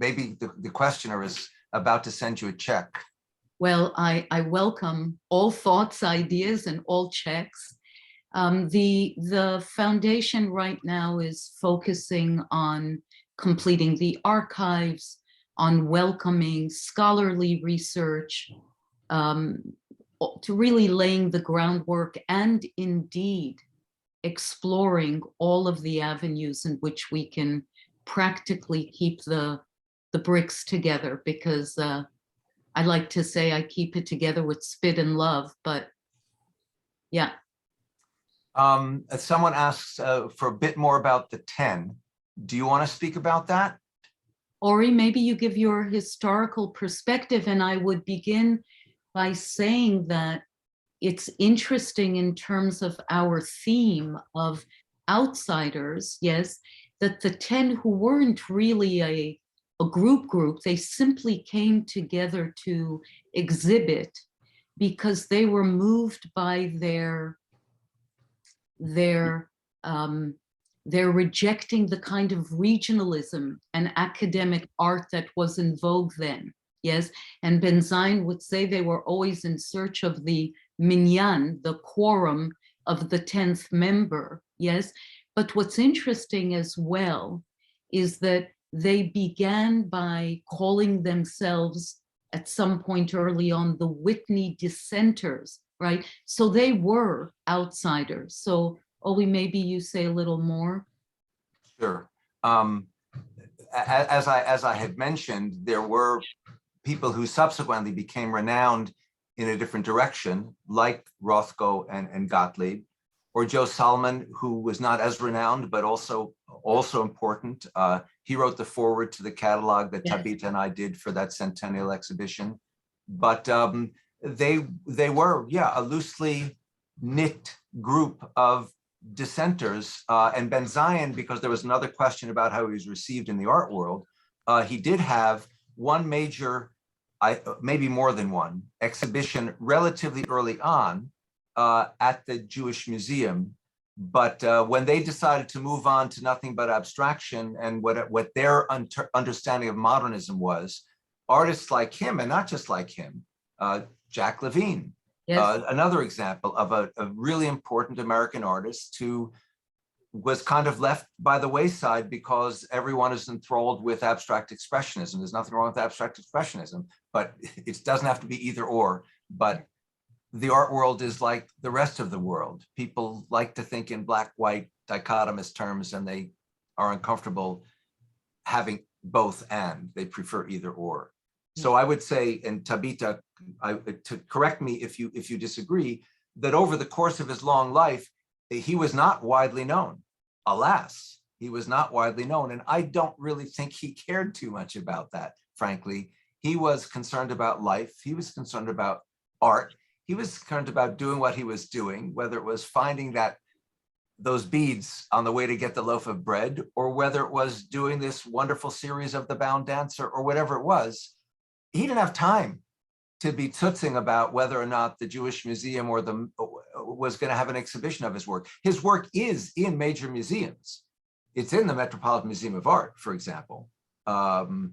Maybe the questioner is about to send you a check. Well, I welcome all thoughts, ideas, and all checks. The foundation right now is focusing on completing the archives, on welcoming scholarly research, to really laying the groundwork, and indeed exploring all of the avenues in which we can practically keep the bricks together, because I like to say I keep it together with spit and love, but yeah. Someone asks for a bit more about the 10. Do you want to speak about that? Ori, maybe you give your historical perspective, and I would begin by saying that it's interesting in terms of our theme of outsiders, yes, that the 10 who weren't really a group, they simply came together to exhibit because they were moved by their they're rejecting the kind of regionalism and academic art that was in vogue then, yes? And Benzion would say they were always in search of the minyan, the quorum of the 10th member, yes? But what's interesting as well is that they began by calling themselves at some point early on the Whitney dissenters, right? So they were outsiders. So Oli, maybe you say a little more. Sure. As I had mentioned, there were people who subsequently became renowned in a different direction, like Rothko and Gottlieb, or Joe Solomon, who was not as renowned, but also important. He wrote the foreword to the catalog that Tabita and I did for that centennial exhibition. But they were, yeah, a loosely knit group of dissenters, and Benzion, because there was another question about how he was received in the art world, he did have one major, maybe more than one, exhibition relatively early on at the Jewish Museum. But when they decided to move on to nothing but abstraction and what their understanding of modernism was, artists like him, and not just like him, Jack Levine, yes. Another example of a really important American artist who was kind of left by the wayside because everyone is enthralled with abstract expressionism. There's nothing wrong with abstract expressionism, but it doesn't have to be either or. But the art world is like the rest of the world. People like to think in black-white dichotomous terms, and they are uncomfortable having both and. They prefer either or. So I would say, and Tabita, to correct me if you disagree, that over the course of his long life, he was not widely known. Alas, he was not widely known. And I don't really think he cared too much about that, frankly. He was concerned about life. He was concerned about art. He was concerned about doing what he was doing, whether it was finding those beads on the way to get the loaf of bread, or whether it was doing this wonderful series of The Bound Dancer, or whatever it was. He didn't have time to be tootsing about whether or not the Jewish Museum was going to have an exhibition of his work. His work is in major museums. It's in the Metropolitan Museum of Art, for example. But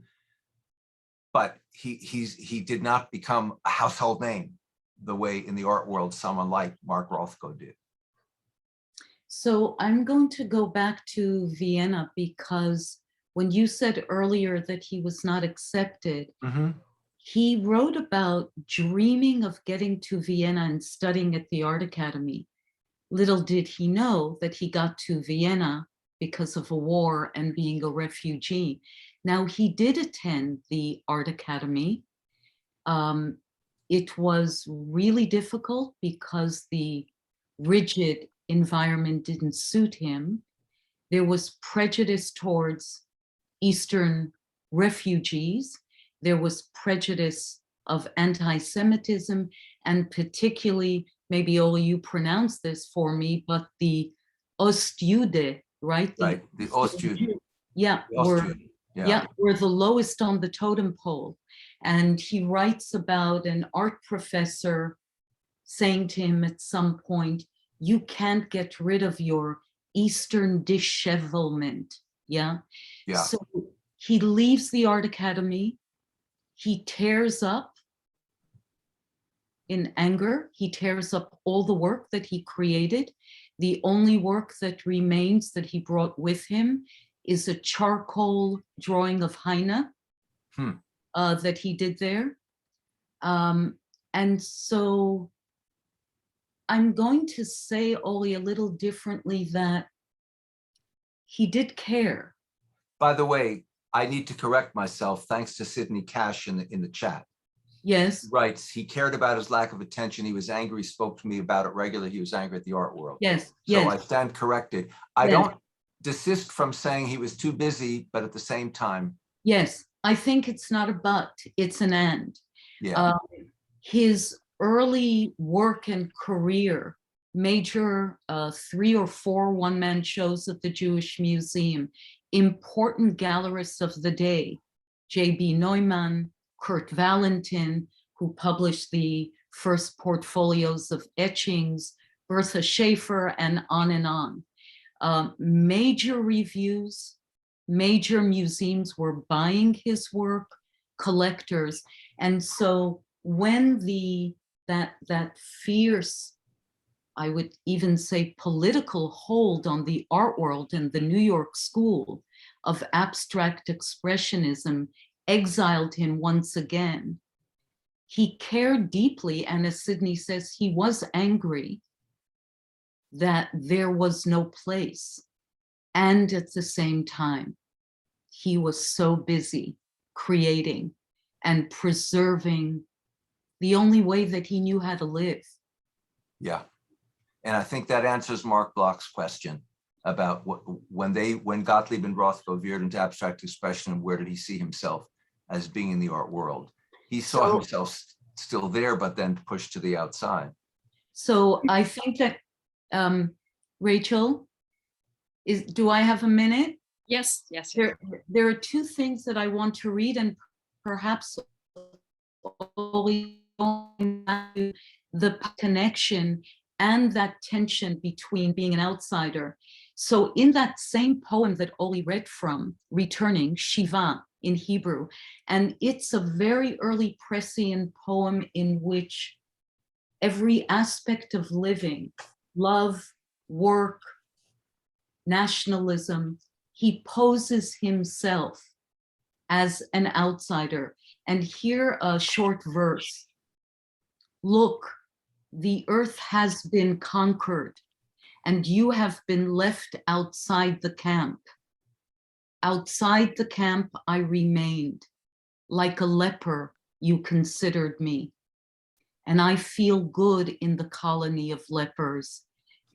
he did not become a household name the way in the art world someone like Mark Rothko did. So I'm going to go back to Vienna, because when you said earlier that he was not accepted, he wrote about dreaming of getting to Vienna and studying at the Art Academy. Little did he know that he got to Vienna because of a war and being a refugee. Now, he did attend the Art Academy. It was really difficult because the rigid environment didn't suit him. There was prejudice towards Eastern refugees. There was prejudice of anti-Semitism, and particularly, maybe Oli, you pronounce this for me, but the Ostjude, right? Right, the Ostjude. Yeah, were the lowest on the totem pole. And he writes about an art professor saying to him at some point, you can't get rid of your Eastern dishevelment, yeah? So he leaves the Art Academy. He tears up in anger. He tears up all the work that he created. The only work that remains that he brought with him is a charcoal drawing of Heine that he did there. And so I'm going to say, Oli, a little differently, that he did care. By the way, I need to correct myself, thanks to Sydney Cash in the chat. Yes. He writes, he cared about his lack of attention. He was angry, spoke to me about it regularly. He was angry at the art world. Yes. So Yes. I stand corrected. I Yes. don't desist from saying he was too busy, but at the same time. Yes. I think it's not a but, it's an and. Yeah. His early work and career, major 3 or 4 one-man shows at the Jewish Museum, important gallerists of the day, J.B. Neumann, Kurt Valentin, who published the first portfolios of etchings, Bertha Schaefer, and on. Major reviews, major museums were buying his work, collectors. And so when that fierce, I would even say political hold on the art world in the New York school of abstract expressionism exiled him once again, he cared deeply, and as Sydney says, he was angry that there was no place. And at the same time, he was so busy creating and preserving the only way that he knew how to live. Yeah. And I think that answers Mark Bloch's question about when Gottlieb and Rothko veered into abstract expression, where did he see himself as being in the art world? He saw himself still there, but then pushed to the outside. So I think that, Rachel, do I have a minute? Yes, yes. There are 2 things that I want to read, and perhaps the connection and that tension between being an outsider. So in that same poem that Oli read from, Returning, Shiva in Hebrew, and it's a very early Prescient poem in which every aspect of living, love, work, nationalism, he poses himself as an outsider. And here a short verse. Look, the earth has been conquered, and you have been left outside the camp. Outside the camp I remained. Like a leper, you considered me. And I feel good in the colony of lepers.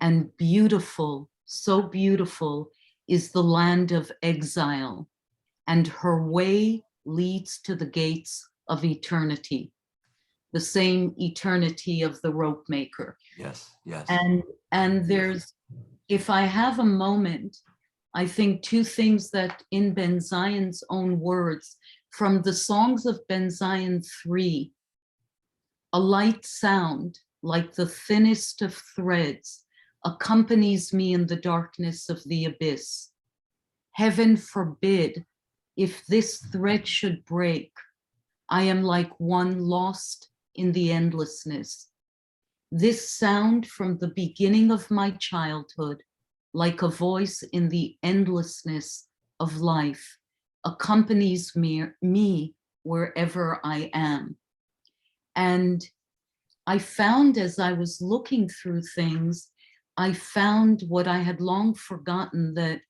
And beautiful, so beautiful, is the land of exile. And her way leads to the gates of eternity. The same eternity of the rope maker. Yes, yes. And there's, if I have a moment, I think 2 things that in Benzion's own words, from the songs of Benzion 3, a light sound like the thinnest of threads accompanies me in the darkness of the abyss. Heaven forbid, if this thread should break, I am like one lost in the endlessness. This sound from the beginning of my childhood, like a voice in the endlessness of life, accompanies me wherever I am. And I found, as I was looking through things, I found what I had long forgotten, that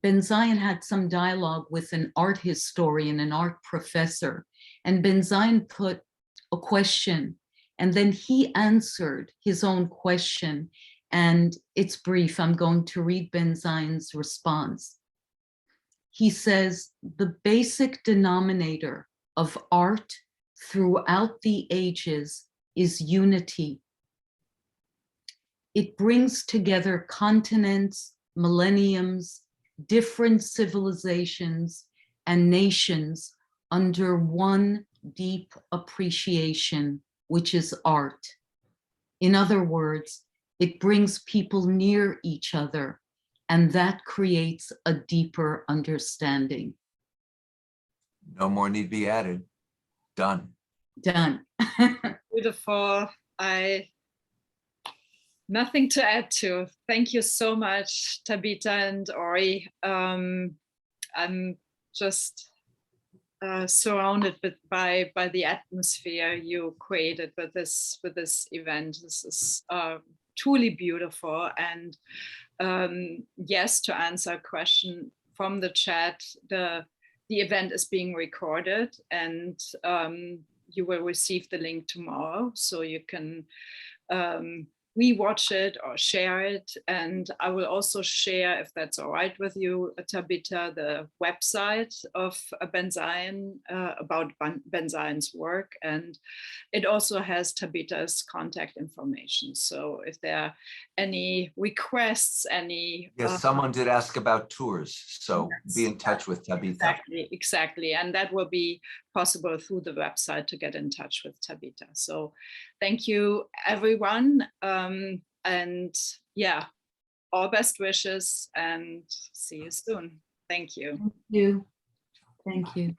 Benzion had some dialogue with an art historian, an art professor, and Benzion put a question, and then he answered his own question. And it's brief. I'm going to read Benzion's response. He says, the basic denominator of art throughout the ages is unity. It brings together continents, millenniums, different civilizations, and nations under one deep appreciation, which is art. In other words, it brings people near each other, and that creates a deeper understanding. No more need be added. Done. Done. Beautiful. Nothing to add to. Thank you so much, Tabita and Ori. I'm just surrounded by the atmosphere you created with this event. This is truly beautiful. And yes, to answer a question from the chat, the event is being recorded, and you will receive the link tomorrow, so you can rewatch it or share it. And I will also share, if that's all right with you, Tabita, the website of Benzion, about Benzion's work. And it also has Tabita's contact information. So if there are any requests, any... Yes, someone did ask about tours, so yes, be in touch with Tabita. Exactly. And that will be possible through the website to get in touch with Tabita. So thank you, everyone. And yeah, all best wishes, and see you soon. Thank you. Thank you. Thank you.